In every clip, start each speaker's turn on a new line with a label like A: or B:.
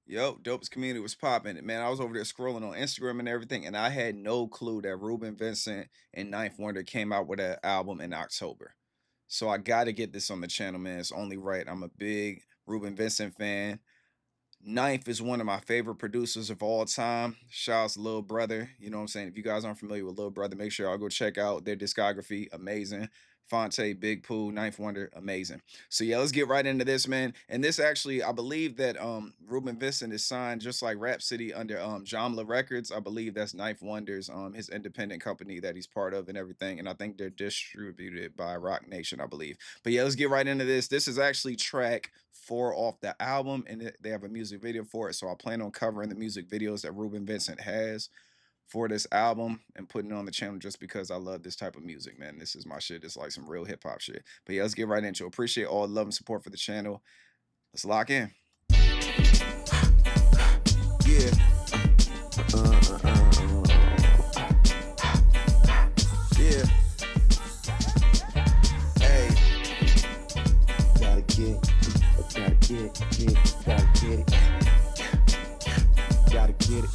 A: Yo, Dope's community was popping. Man, I was over there scrolling on Instagram and everything, and I had no clue that Reuben Vincent and Ninth Wonder came out with an album in October. So I got to get this on the channel, man. It's only right. I'm a big Reuben Vincent fan. Ninth is one of my favorite producers of all time. Shouts to Lil Brother. You know what I'm saying? If you guys aren't familiar with Lil Brother, make sure y'all go check out their discography. Amazing. Fonte, Big Pooh, Ninth Wonder, amazing. So yeah, let's get right into this, man. And this actually, I believe that Reuben Vincent is signed just like Rhapsody under Jamla Records. I believe that's Ninth Wonder's his independent company that he's part of and everything. And I think they're distributed by Rock Nation, I believe. But yeah, let's get right into this. This is actually track 4 off the album, and they have a music video for it. So I plan on covering the music videos that Reuben Vincent has for this album and putting it on the channel just because I love this type of music, man. This is my shit. It's like some real hip hop shit. But yeah, let's get right into it. Appreciate all the love and support for the channel. Let's lock in. Yeah. Yeah. Hey.
B: Gotta get it. Gotta get it.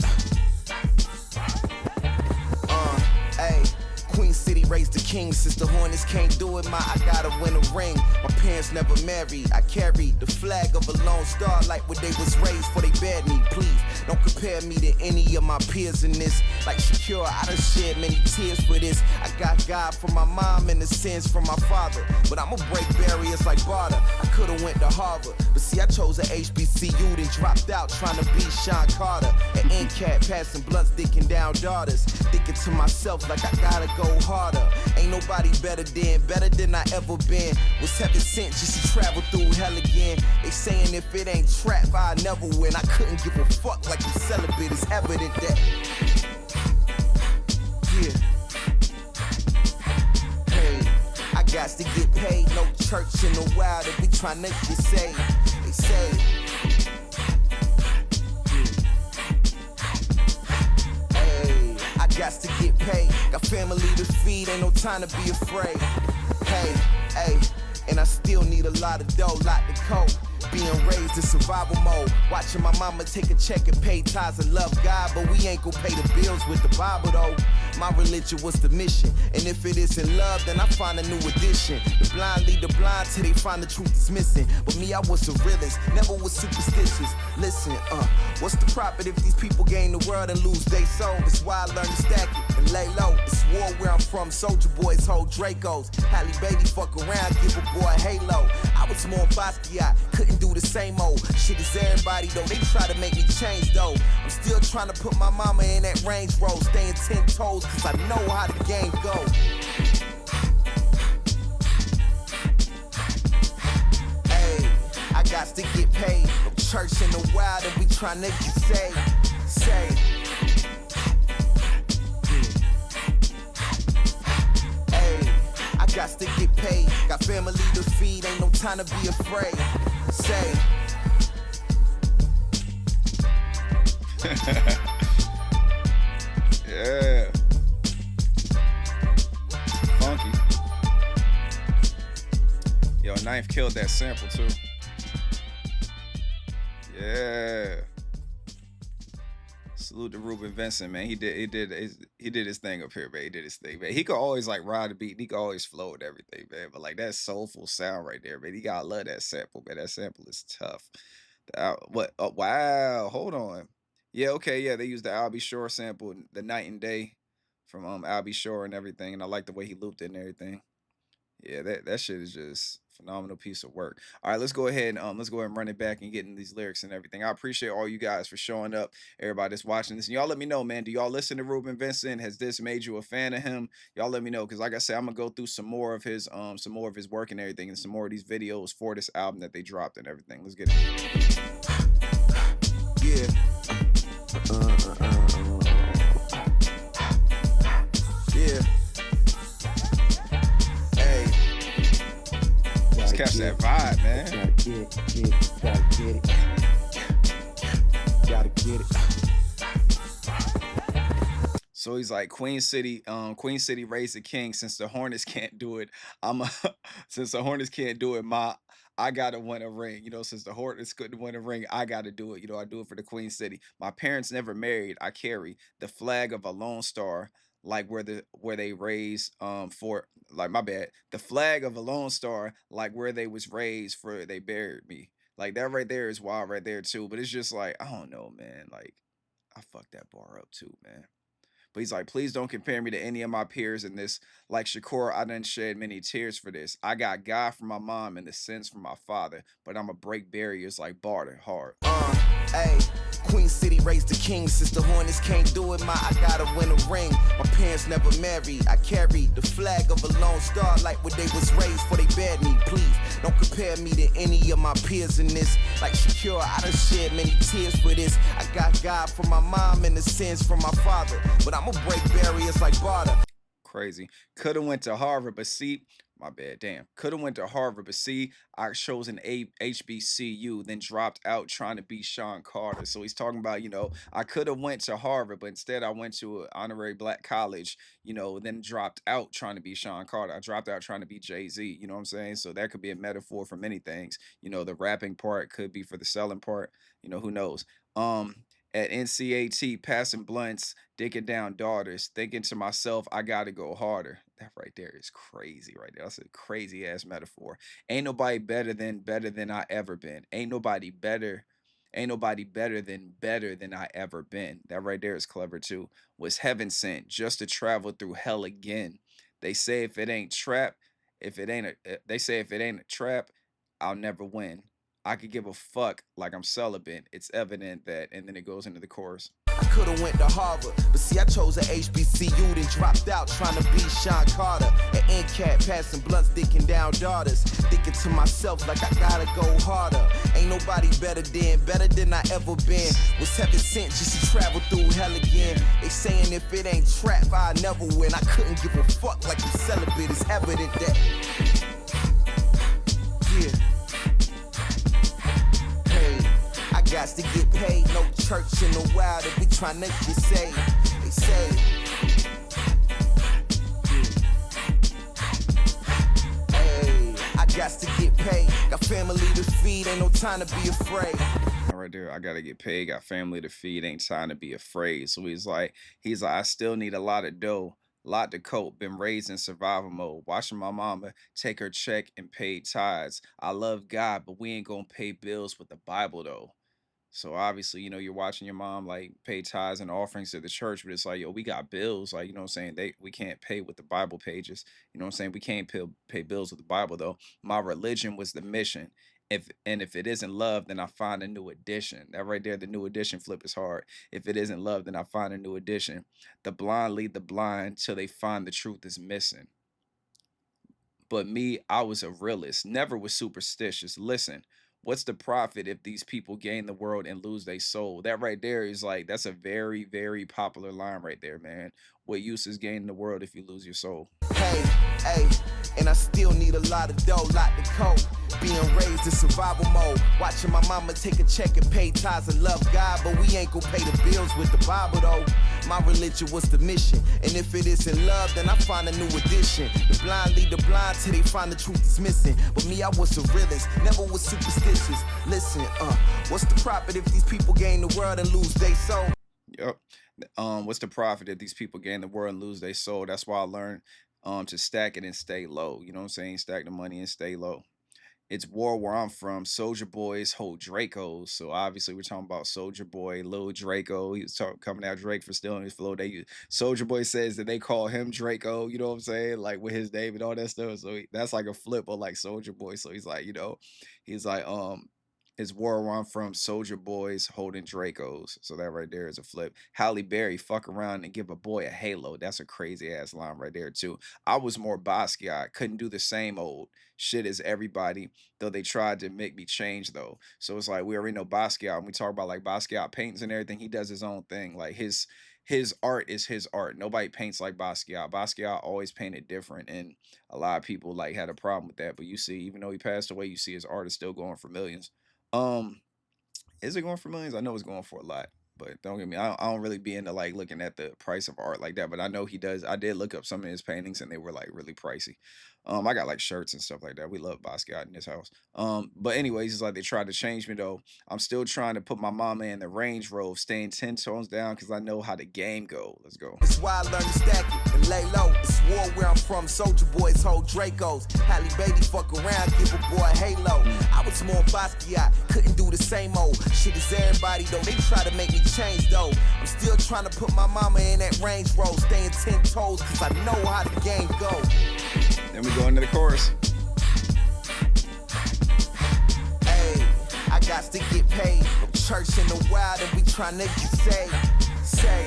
C: Hey, Queen City raised the king. Since the Hornets can't do it, I gotta win a ring. My parents never married. I carried the flag of a lone star like when they was raised for they bad me. Please don't compare me to any of my peers in this. Like Shakira, I done shed many tears for this. I got God from my mom and the sins from my father. But I'ma break barriers like barter. I could've went to Harvard, but see I chose a HBCU, then dropped out trying to be Sean Carter. At NCAT, passing blunts, dicking down daughters. Thinking to myself like I gotta go harder. Ain't nobody better than I ever been. Was heaven sent just to travel through hell again. They saying if it ain't trap, I never win. I couldn't give a fuck like I'm celibate. It's evident that. Yeah. Hey, I got to get paid. No church in the wild if we tryna get saved. They say. Hey, I got to get paid. Got family to feed, ain't no time to be afraid. Hey, and I still need a lot of dough, lot to cope. Being raised in survival mode. Watching my mama take a check and pay tithes and love God, but we ain't gon' pay the bills with the Bible though. My religion was the mission, and if it isn't love, then I find a new addition. The blind lead the blind till they find the truth that's missing. But me, I was a realist, never was superstitious. Listen, what's the profit if these people gain the world and lose they soul? That's why I learned to stack it and lay low. It's war where I'm from, soldier boys hold Dracos. Halle Baby fuck around, give a boy a halo. I was more Basquiat, couldn't do the same old shit as everybody though. They try to make me change though. I'm still trying to put my mama in that Range Rover, staying 10 toes cause I know how the game go. Hey, I got to get paid. No church in the wild and we tryna get saved. Say. Hey, I got to get paid. Got family to feed, ain't no time to be afraid. Say.
A: Yeah. Funky. Yo, Ninth killed that sample too. Yeah. Salute to Reuben Vincent, man. He did his thing up here, man. He did his thing, man. He could always like ride the beat. He could always flow with everything, man. But like that soulful sound right there, man. You gotta love that sample, man. That sample is tough. What? Oh, wow. Hold on. Yeah, okay, yeah. They used the I'll Be Sure sample, the Night and Day from I'll Be Sure and everything, and I like the way he looped it and everything. Yeah, that shit is just phenomenal piece of work. All right, let's go ahead and run it back and get in these lyrics and everything. I appreciate all you guys for showing up, everybody that's watching this. And y'all let me know, man. Do y'all listen to Reuben Vincent? Has this made you a fan of him? Y'all let me know, because like I said, I'm gonna go through some more of his work and everything, and some more of these videos for this album that they dropped and everything. Let's get it. Yeah. Yeah. Hey. Just catch that vibe, man.
B: Gotta get it.
A: So he's like, Queen City raised the king. Since the Hornets can't do it, since the Hornets can't do it, I gotta win a ring. Since the Hornets couldn't win a ring, I gotta do it. I do it for the Queen City. My parents never married. I carry the flag of a Lone Star, like where they raised for like my bad. The flag of a Lone Star, like where they was raised for they buried me. Like that right there is wild right there too. But it's just like, I don't know, man. Like I fucked that bar up too, man. But he's like, please don't compare me to any of my peers in this. Like Shakur, I done shed many tears for this. I got God from my mom and the sins from my father, but I'ma break barriers like barter hard.
C: Hey, Queen City raised the king. Since the Hornets can't do it, I gotta win a ring. My parents never married. I carried the flag of a Lone Star like when they was raised for they buried me. Please don't compare me to any of my peers in this. Like Shakur, I done shed many tears for this. I got God from my mom and the sins from my father, but I'ma break barriers like barter.
A: Crazy. Could have went to Harvard, but see, my bad. Damn. Could have went to Harvard, but see, I chose an HBCU, then dropped out trying to be Sean Carter. So he's talking about, I could have went to Harvard, but instead I went to an honorary black college, then dropped out trying to be Sean Carter. I dropped out trying to be Jay-Z. You know what I'm saying? So that could be a metaphor for many things. The rapping part could be for the selling part. Who knows? Um, at NCAT, passing blunts, digging down daughters, thinking to myself, I gotta go harder. That right there is crazy, right there. That's a crazy ass metaphor. Ain't nobody better than I ever been. Ain't nobody better than I ever been. That right there is clever too. Was heaven sent just to travel through hell again. They say if it ain't trap, they say if it ain't a trap, I'll never win. I could give a fuck like I'm celibate. It's evident that, and then it goes into the chorus.
C: I could've went to Harvard, but see I chose a HBCU, then dropped out trying to be Sean Carter. At NCAT, passing blunts, dicking down daughters. Thinking to myself like I gotta go harder. Ain't nobody better than I ever been. Was heaven sent just to travel through hell again. They saying if it ain't trap, I never win. I couldn't give a fuck like I'm celibate. It's evident that. Yeah. I got to get paid, no church in the wild if we tryna get saved. They say, hey, I got to get paid, got family to feed, ain't no time to be afraid.
A: Right there, I gotta get paid, got family to feed, ain't time to be afraid. So he's like, I still need a lot of dough, lot to cope, been raised in survival mode, watching my mama take her check and pay tithes. I love God, but we ain't gonna pay bills with the Bible though. So obviously, you're watching your mom like pay tithes and offerings to the church, but it's like, yo, we got bills. Like, what I'm saying? We can't pay with the Bible pages. What I'm saying? We can't pay bills with the Bible though. My religion was the mission. If it isn't love, then I find a new addition. That right there, the new addition flip is hard. If it isn't love, then I find a new addition. The blind lead the blind till they find the truth is missing. But me, I was a realist, never was superstitious. Listen, what's the profit if these people gain the world and lose their soul? That right there is like, that's a very, very popular line right there, man. What use is gaining the world if you lose your soul?
C: Hey, and I still need a lot of dough, lot to cope. Being raised in survival mode, watching my mama take a check and pay tithes and love God, but we ain't gon' pay the bills with the Bible though. My religion was the mission, and if it isn't love, then I find a new addition. The blind lead the blind till they find the truth that's missing. But me, I was a realist, never was superstitious. Listen, what's the profit if these people gain the world and lose their soul?
A: Yep. What's the profit if these people gain the world and lose their soul? That's why I learned to stack it and stay low. You know what I'm saying? Stack the money and stay low. It's war where I'm from. Soldier Boys hold Dracos. So obviously we're talking about Soldier Boy, Lil Draco. He was coming at Drake for stealing his flow. Soldier Boy says that they call him Draco. You know what I'm saying? Like with his name and all that stuff. So that's like a flip of like Soldier Boy. So he's like, he's like, it's war where I'm from. Soldier Boys holding Dracos. So that right there is a flip. Halle Berry, fuck around and give a boy a halo. That's a crazy ass line right there too. I was more Basquiat. Couldn't do the same old shit as everybody, though they tried to make me change though. So it's like we already know Basquiat. When we talk about like Basquiat paintings and everything, he does his own thing. Like his art is his art. Nobody paints like Basquiat. Basquiat always painted different, and a lot of people like had a problem with that. But you see, even though he passed away, you see his art is still going for millions. Um, is it going for millions? I know it's going for a lot, But don't get me, I don't really be into like looking at the price of art like that. But I know he does. I did look up some of his paintings and they were like really pricey. I got like shirts and stuff like that. We love Basquiat in this house. But anyways, it's like they tried to change me though. I'm still trying to put my mama in the Range Rover, staying 10 tones down because I know how the game go. Let's go.
C: It's why I learned to stack it and lay low. It's war where I'm from. Soldier boys hold Dracos. Halle Bailey fuck around, give a boy a halo. I was more Basquiat, couldn't do the same old shit as everybody though. They try to make me change though. I'm still trying to put my mama in that Range Rover, staying 10 toes cause I know how the game go.
A: Then we go into the chorus.
C: Hey, I got to get paid. No church in the wild and we trying to get saved. Say.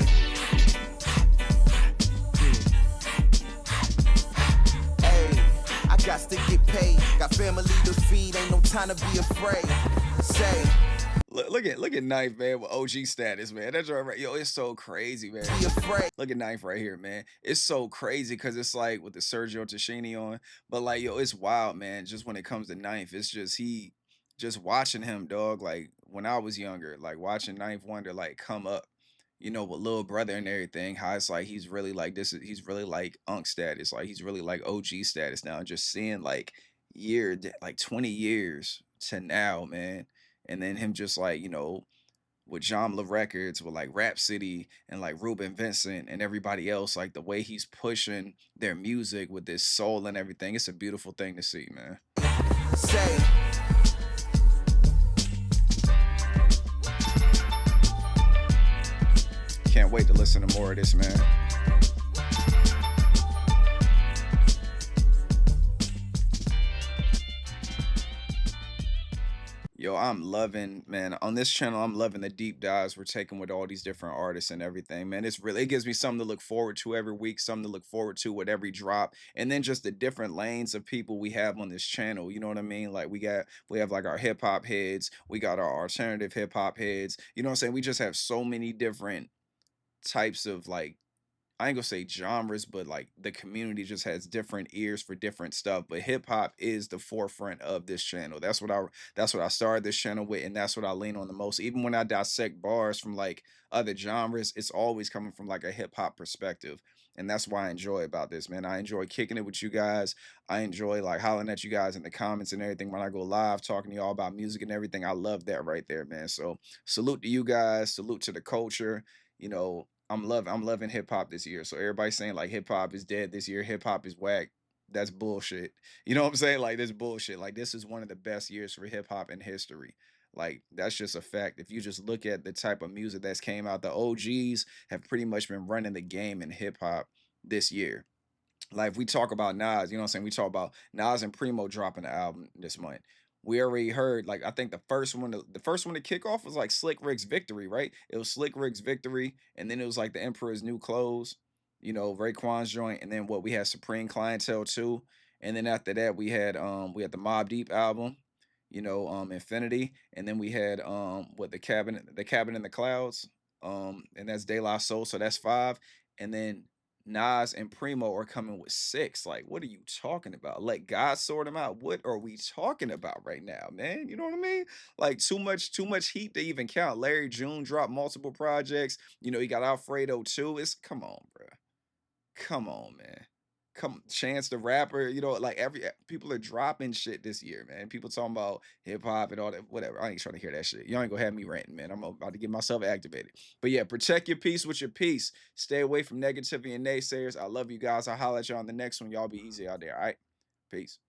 C: Hey, I got to get paid. Got family to feed, ain't no time to be afraid. Say.
A: Look at Knife, man, with OG status, man. That's right. Yo, it's so crazy, man.
C: Be afraid.
A: Look at Knife right here, man. It's so crazy because it's like with the Sergio Tashini on, but like, yo, it's wild, man. Just when it comes to Knife, it's just just watching him, dog. Like when I was younger, like watching Knife Wonder like come up, with little brother and everything. How it's like he's really like he's really like Unk status, like he's really like OG status now. And just seeing like like 20 years to now, man. And then him just like, with Jamla Records, with like Rap City and like Reuben Vincent and everybody else, like the way he's pushing their music with this soul and everything, it's a beautiful thing to see, man.
C: Say.
A: Can't wait to listen to more of this, man. Yo, I'm loving, man, on this channel, I'm loving the deep dives we're taking with all these different artists and everything, man. It gives me something to look forward to every week, something to look forward to with every drop. And then just the different lanes of people we have on this channel. You know what I mean? Like we have like our hip hop heads, we got our alternative hip hop heads. You know what I'm saying? We just have so many different types of like I ain't gonna say genres, but like the community just has different ears for different stuff. But hip hop is the forefront of this channel. That's what I started this channel with, and that's what I lean on the most. Even when I dissect bars from like other genres, it's always coming from like a hip hop perspective. And that's why I enjoy about this, man. I enjoy kicking it with you guys. I enjoy like hollering at you guys in the comments and everything when I go live, talking to y'all about music and everything. I love that right there, man. So salute to you guys, salute to the culture. I'm loving hip hop this year. So everybody saying like hip hop is dead this year, hip hop is whack. That's bullshit. You know what I'm saying? Like this bullshit. Like this is one of the best years for hip hop in history. Like that's just a fact. If you just look at the type of music that's came out, the OGs have pretty much been running the game in hip hop this year. Like if we talk about Nas, you know what I'm saying? We talk about Nas and Primo dropping the album this month. We already heard, like I think the first one to kick off was like Slick Rick's Victory, right? It was Slick Rick's Victory, and then it was like the Emperor's New Clothes, Raekwon's joint, and then what we had Supreme Clientele too. And then after that we had the Mob Deep album, Infinity, and then we had what the cabin in the clouds, and that's De La Soul, so that's five. And then Nas and Primo are coming with six. Like, what are you talking about? Let God sort them out. What are we talking about right now, man? You know what I mean? Like too much heat to even count. Larry June dropped multiple projects. You got Alfredo too. It's come on, bro. Come on, man. Chance the Rapper, like people are dropping shit this year, man. People talking about hip hop and all that, whatever. I ain't trying to hear that shit. Y'all ain't gonna have me ranting, man. I'm about to get myself activated. But yeah, protect your peace with your peace. Stay away from negativity and naysayers. I love you guys. I'll holler at y'all on the next one. Y'all be easy out there. All right. Peace.